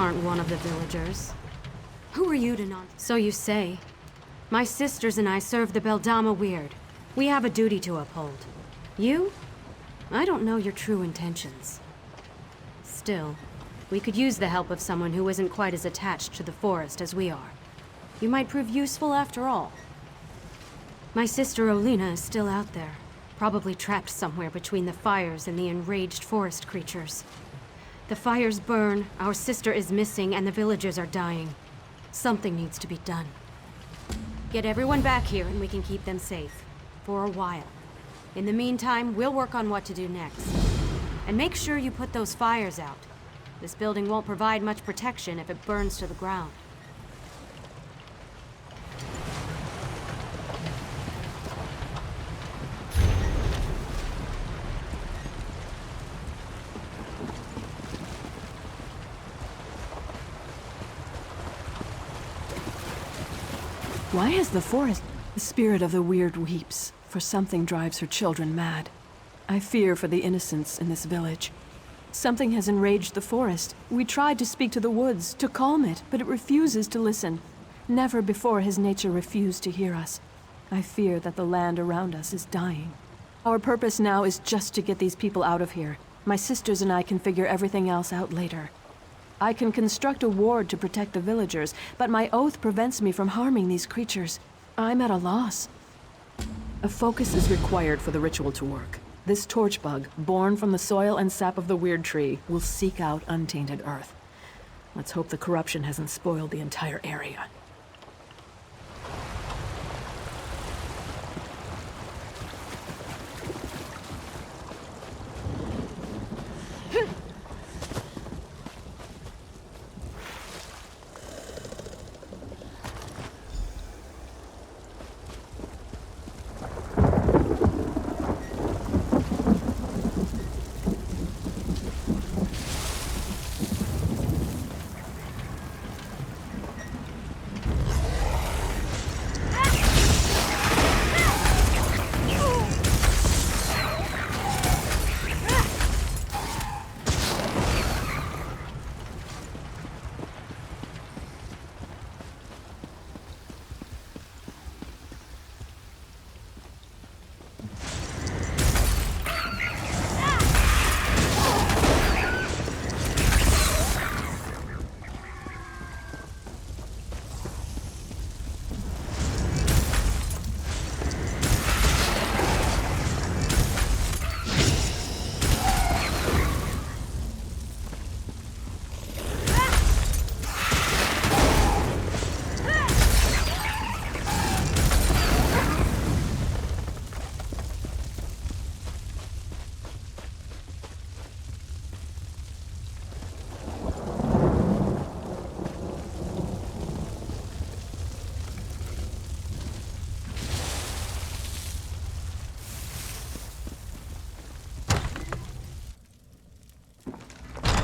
aren't one of the villagers. Who are you to not? So you say. My sisters and I serve the Beldama Weird. We have a duty to uphold. You? I don't know your true intentions. Still, we could use the help of someone who isn't quite as attached to the forest as we are. You might prove useful after all. My sister Olina is still out there, probably trapped somewhere between the fires and the enraged forest creatures. The fires burn, our sister is missing, and the villagers are dying. Something needs to be done. Get everyone back here and we can keep them safe. For a while. In the meantime, we'll work on what to do next. And make sure you put those fires out. This building won't provide much protection if it burns to the ground. Why has the forest... The spirit of the Weird weeps, for something drives her children mad. I fear for the innocents in this village. Something has enraged the forest. We tried to speak to the woods, to calm it, but it refuses to listen. Never before has nature refused to hear us. I fear that the land around us is dying. Our purpose now is just to get these people out of here. My sisters and I can figure everything else out later. I can construct a ward to protect the villagers, but my oath prevents me from harming these creatures. I'm at a loss. A focus is required for the ritual to work. This torch bug, born from the soil and sap of the Weird Tree, will seek out untainted earth. Let's hope the corruption hasn't spoiled the entire area.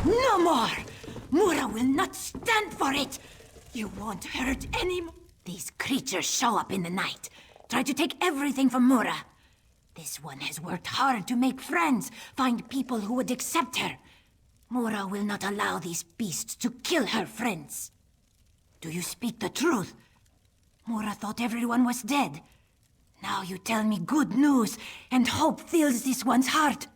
No more! Mura will not stand for it! You won't hurt any more. These creatures show up in the night, try to take everything from Mura. This one has worked hard to make friends, find people who would accept her. Mura will not allow these beasts to kill her friends. Do you speak the truth? Mura thought everyone was dead. Now you tell me good news, and hope fills this one's heart.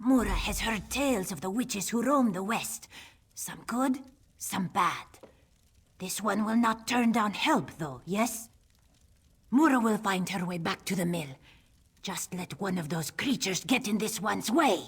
Mura has heard tales of the witches who roam the west. Some good, some bad. This one will not turn down help, though, yes? Mura will find her way back to the mill. Just let one of those creatures get in this one's way.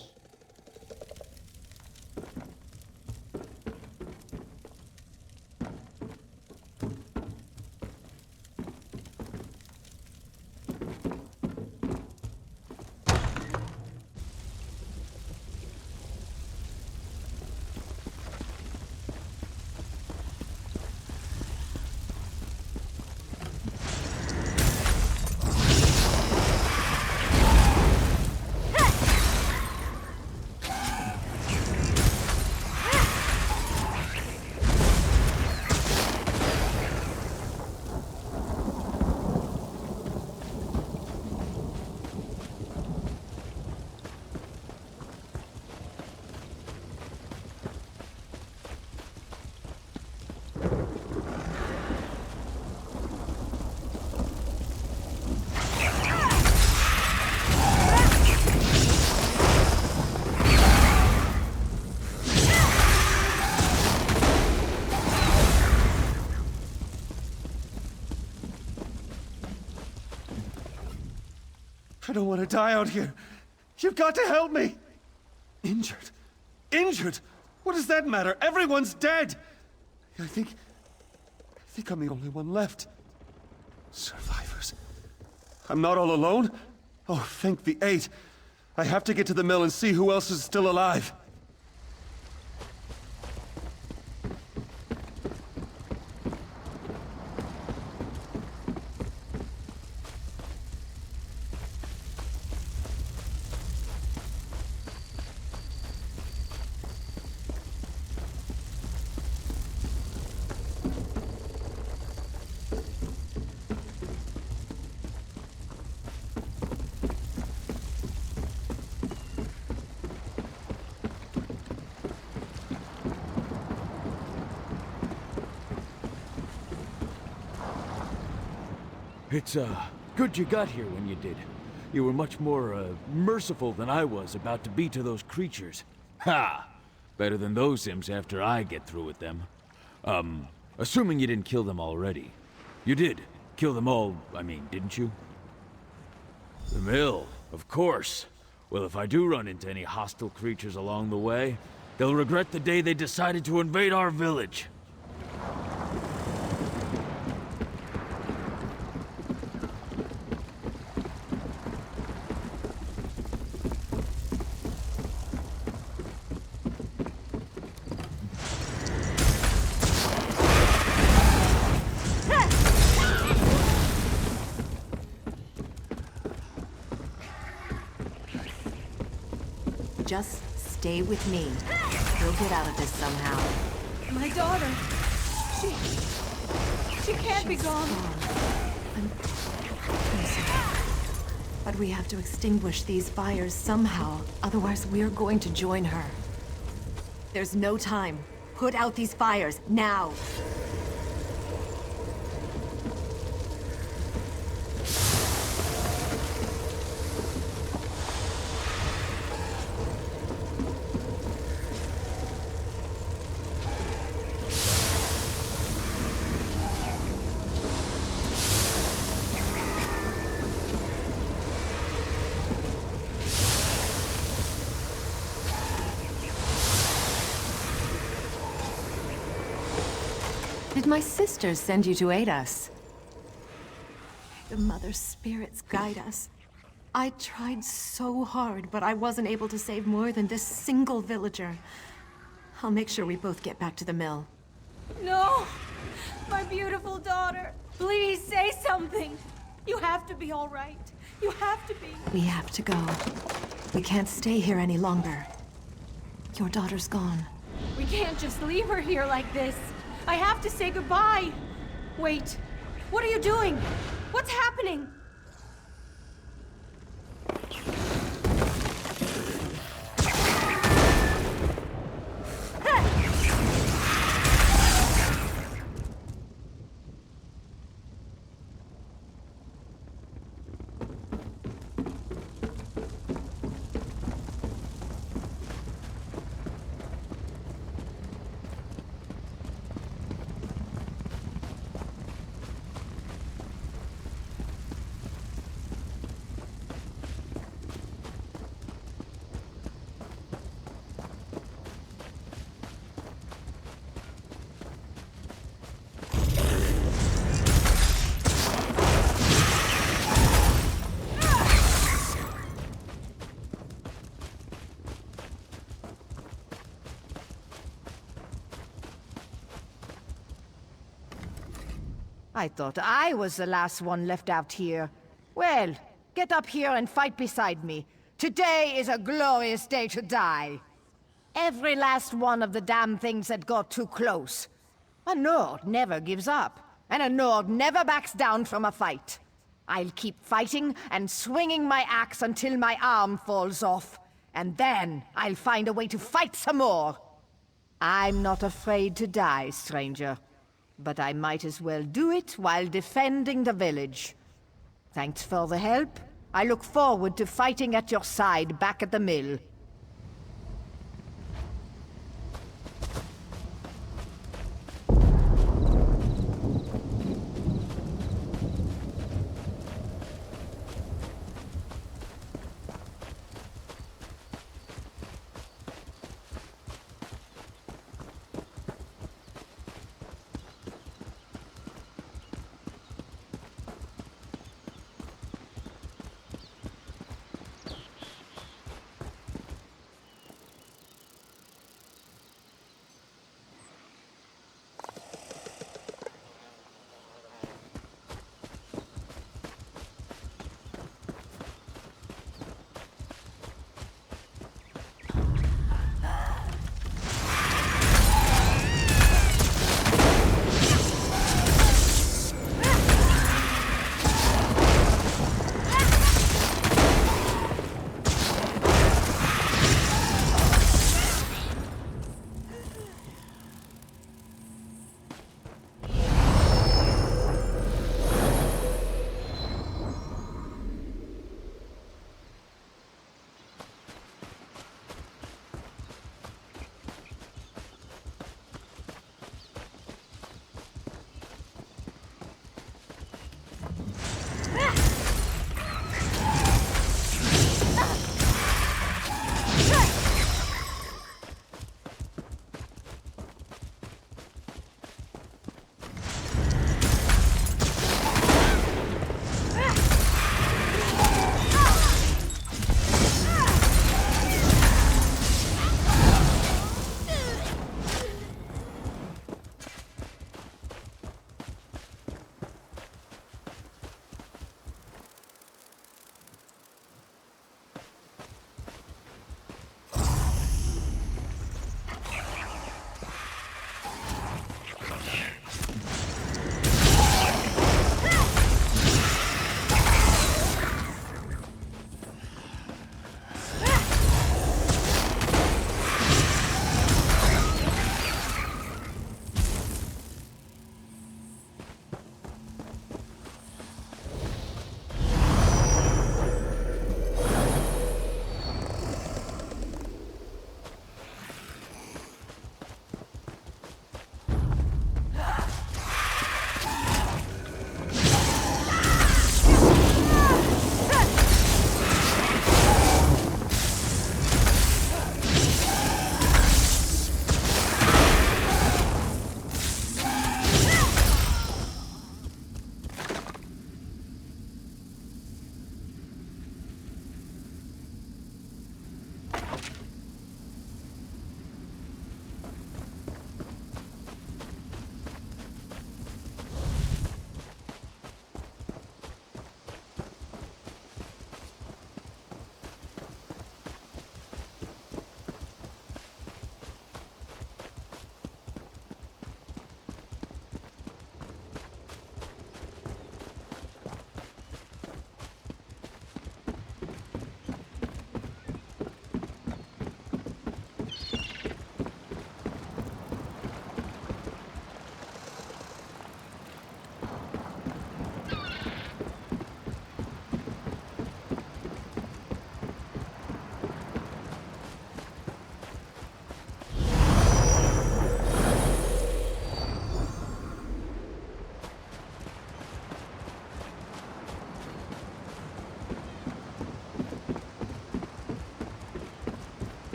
I don't want to die out here. You've got to help me! Injured? Injured? What does that matter? Everyone's dead! I think I'm the only one left. Survivors. I'm not all alone? Oh, thank the 8. I have to get to the mill and see who else is still alive. It's, good you got here when you did. You were much more, merciful than I was about to be to those creatures. Ha! Better than those imps after I get through with them. Assuming you didn't kill them already. You did. Kill them all, I mean, didn't you? The mill, of course. Well, if I do run into any hostile creatures along the way, they'll regret the day they decided to invade our village. Just stay with me. We'll get out of this somehow. My daughter. She can't be gone. I'm sorry. But we have to extinguish these fires somehow. Otherwise, we're going to join her. There's no time. Put out these fires, now! Did my sisters send you to aid us? The Mother Spirits guide us. I tried so hard, but I wasn't able to save more than this single villager. I'll make sure we both get back to the mill. No! My beautiful daughter! Please say something! You have to be all right. You have to be. We have to go. We can't stay here any longer. Your daughter's gone. We can't just leave her here like this. I have to say goodbye. Wait. What are you doing? What's happening? I thought I was the last one left out here. Well, get up here and fight beside me. Today is a glorious day to die. Every last one of the damn things that got too close. A Nord never gives up, and a Nord never backs down from a fight. I'll keep fighting and swinging my axe until my arm falls off, and then I'll find a way to fight some more. I'm not afraid to die, stranger. But I might as well do it while defending the village. Thanks for the help. I look forward to fighting at your side back at the mill.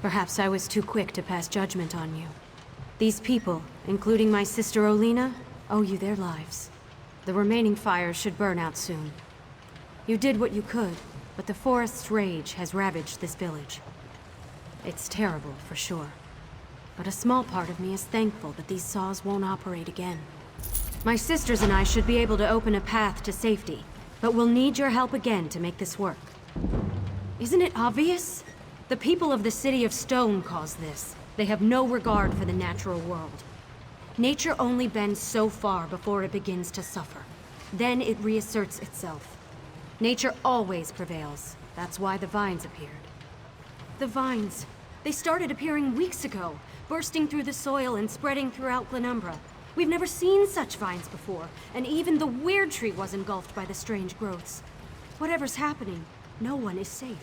Perhaps I was too quick to pass judgment on you. These people, including my sister Olina, owe you their lives. The remaining fires should burn out soon. You did what you could, but the forest's rage has ravaged this village. It's terrible, for sure. But a small part of me is thankful that these saws won't operate again. My sisters and I should be able to open a path to safety, but we'll need your help again to make this work. Isn't it obvious? The people of the City of Stone caused this. They have no regard for the natural world. Nature only bends so far before it begins to suffer. Then it reasserts itself. Nature always prevails. That's why the vines appeared. The vines. They started appearing weeks ago, bursting through the soil and spreading throughout Glenumbra. We've never seen such vines before, and even the weird tree was engulfed by the strange growths. Whatever's happening, no one is safe.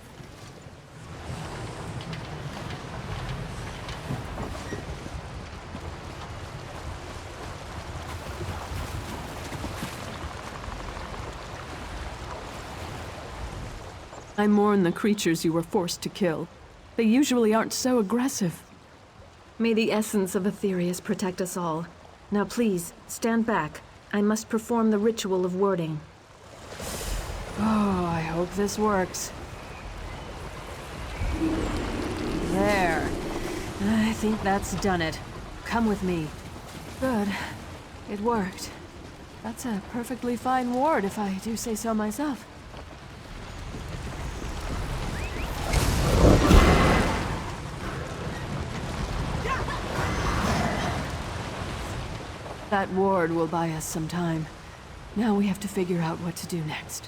I mourn the creatures you were forced to kill. They usually aren't so aggressive. May the essence of Aetherius protect us all. Now please, stand back. I must perform the ritual of wording. Oh, I hope this works. There. I think that's done it. Come with me. Good. It worked. That's a perfectly fine ward, if I do say so myself. That ward will buy us some time. Now we have to figure out what to do next.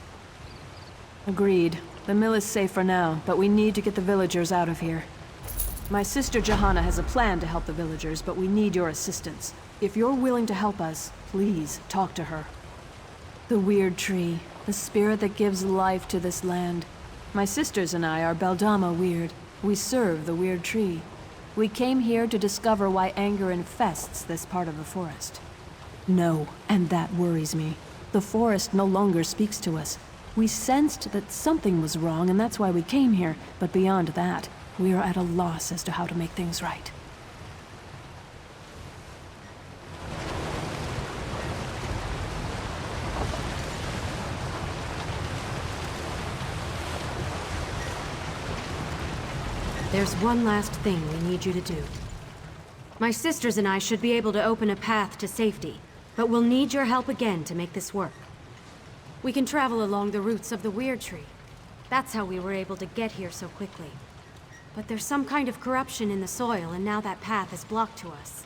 Agreed. The mill is safe for now, but we need to get the villagers out of here. My sister Johanna has a plan to help the villagers, but we need your assistance. If you're willing to help us, please talk to her. The weird tree, the spirit that gives life to this land. My sisters and I are Beldama Weird. We serve the weird tree. We came here to discover why anger infests this part of the forest. No, and that worries me. The forest no longer speaks to us. We sensed that something was wrong, and that's why we came here. But beyond that, we are at a loss as to how to make things right. There's one last thing we need you to do. My sisters and I should be able to open a path to safety, but we'll need your help again to make this work. We can travel along the roots of the weird tree. That's how we were able to get here so quickly. But there's some kind of corruption in the soil, and now that path is blocked to us.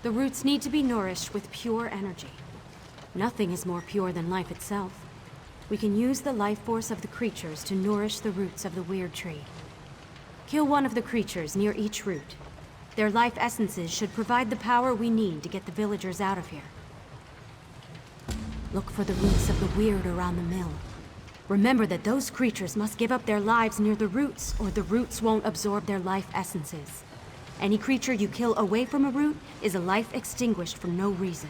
The roots need to be nourished with pure energy. Nothing is more pure than life itself. We can use the life force of the creatures to nourish the roots of the weird tree. Kill one of the creatures near each root. Their life essences should provide the power we need to get the villagers out of here. Look for the roots of the weird around the mill. Remember that those creatures must give up their lives near the roots, or the roots won't absorb their life essences. Any creature you kill away from a root is a life extinguished for no reason.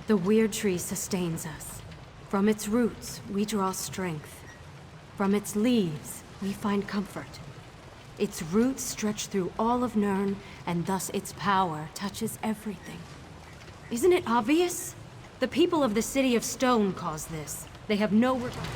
The weird tree sustains us. From its roots, we draw strength. From its leaves, we find comfort. Its roots stretch through all of Nirn, and thus its power touches everything. Isn't it obvious? The people of the City of Stone caused this. They have no regard.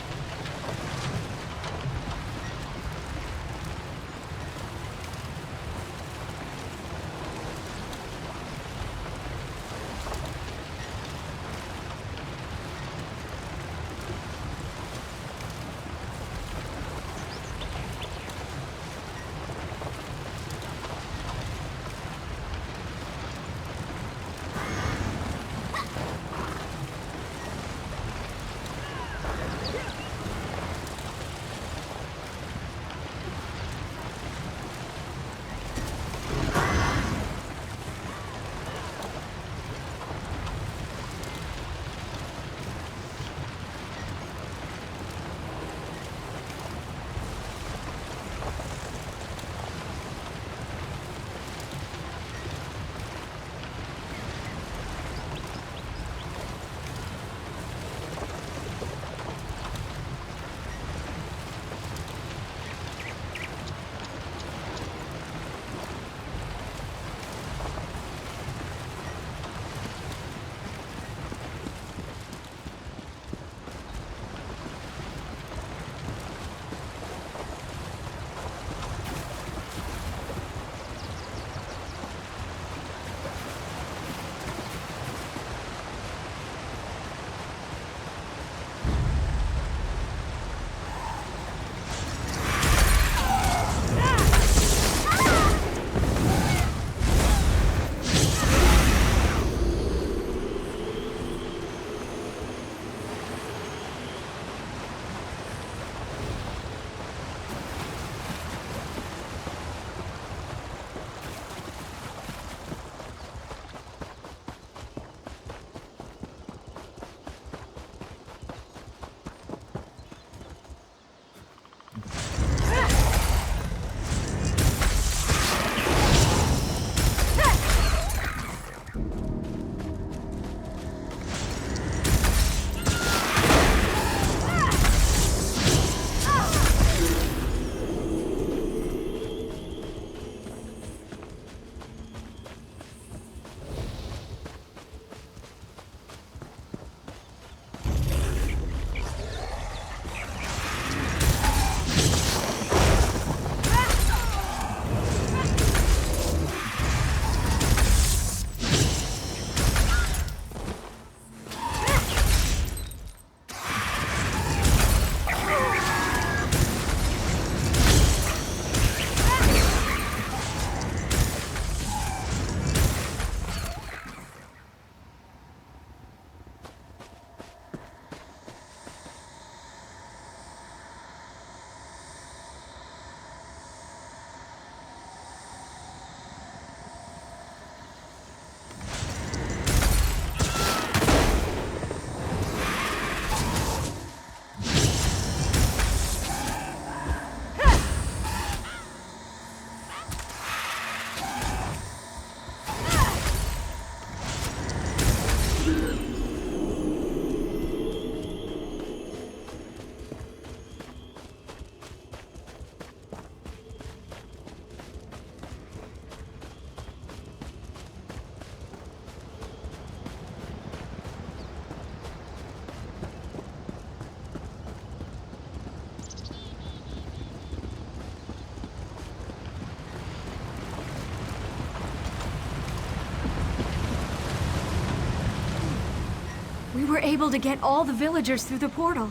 We were able to get all the villagers through the portal.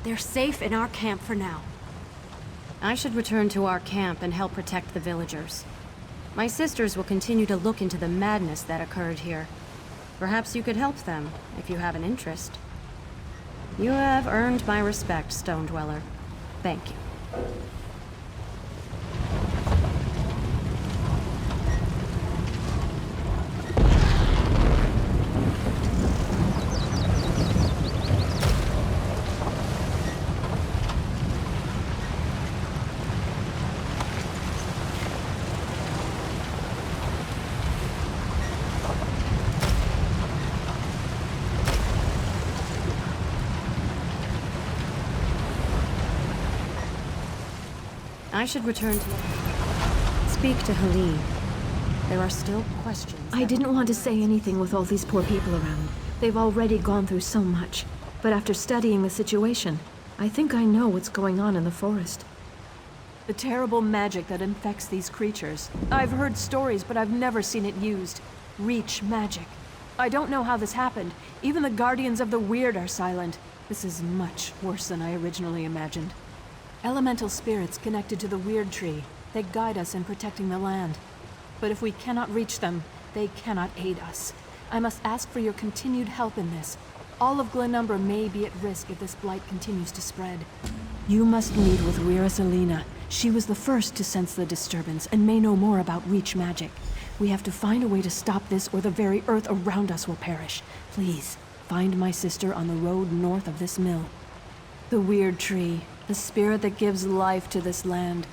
They're safe in our camp for now. I should return to our camp and help protect the villagers. My sisters will continue to look into the madness that occurred here. Perhaps you could help them, if you have an interest. You have earned my respect, Stone Dweller. Thank you. I should return to... Speak to Helene. There are still questions. I didn't want to say anything with all these poor people around. They've already gone through so much. But after studying the situation, I think I know what's going on in the forest. The terrible magic that infects these creatures. I've heard stories, but I've never seen it used. Reach magic. I don't know how this happened. Even the Guardians of the Weird are silent. This is much worse than I originally imagined. Elemental spirits connected to the Weird Tree. They guide us in protecting the land. But if we cannot reach them, they cannot aid us. I must ask for your continued help in this. All of Glenumbra may be at risk if this blight continues to spread. You must meet with Rira Selena. She was the first to sense the disturbance and may know more about Reach magic. We have to find a way to stop this or the very earth around us will perish. Please, find my sister on the road north of this mill. The Weird Tree. The spirit that gives life to this land.